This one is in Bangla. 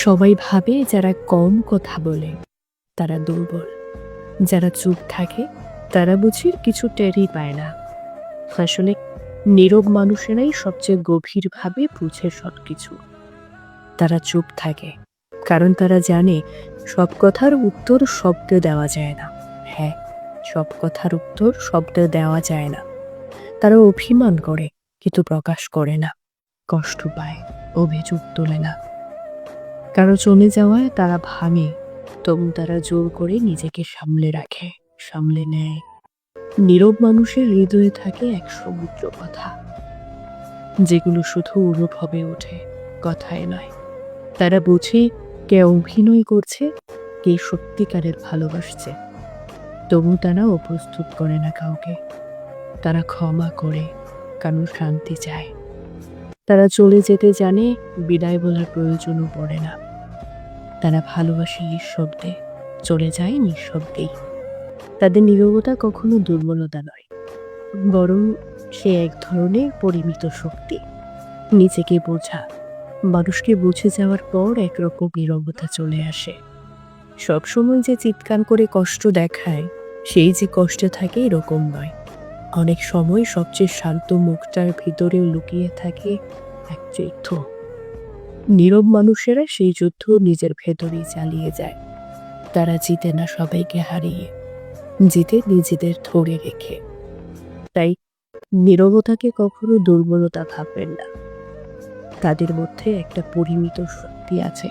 সবাই ভাবে যারা কম কথা বলে তারা দুর্বল, যারা চুপ থাকে তারা বুঝি কিছু টেরই পায় না। আসলে নীরব মানুষেরাই সবচেয়ে গভীরভাবে বুঝে সবকিছু। তারা চুপ থাকে কারণ তারা জানে সব কথার উত্তর শব্দে দেওয়া যায় না। হ্যাঁ, সব কথার উত্তর শব্দে দেওয়া যায় না। তারা অভিমান করে কিন্তু প্রকাশ করে না, কষ্ট পায়, অভিযোগ তোলে না। কারো চলে যাওয়ায় তারা ভাঙে, তবু তারা জোর করে নিজেকে সামলে রাখে, সামলে নেয়। নীরব মানুষের হৃদয়ে থাকে এক সমুদ্র কথা, যেগুলো শুধু অনুভবে ওঠে, কথায় নয়। তারা বোঝে কে অভিনয় করছে, কে সত্যিকারের ভালোবাসছে। তবু তারা অপ্রস্তুত করে না কাউকে। তারা ক্ষমা করে, কারণ শান্তি চায়। তারা চলে যেতে জানে, বিদায় বলার প্রয়োজনও পড়ে না। তারা ভালোবাসে নিঃশব্দে, চলে যায় নিঃশব্দেই। তাদের নীরবতা কখনো দুর্বলতা নয়, বরং সে এক ধরনের পরিমিত শক্তি। নিজেকে বোঝা, মানুষকে বুঝে যাওয়ার পর একরকম নীরবতা চলে আসে। সবসময় যে চিৎকার করে কষ্ট দেখায়, সেই যে কষ্টে থাকে এরকম নয়। অনেক সময় সবচেয়ে শান্ত মুখটার ভিতরে লুকিয়ে থাকে এক যুদ্ধ। নীরব মানুষেরা সেই যুদ্ধ নিজের ভেতরেই চালিয়ে যায়। তারা জিতে না সবাইকে হারিয়ে, জিতে নিজেদের ধরে রেখে। তাই নীরবতাকে কখনো দুর্বলতা ভাববেন না। তাদের মধ্যে একটা পরিমিত শক্তি আছে,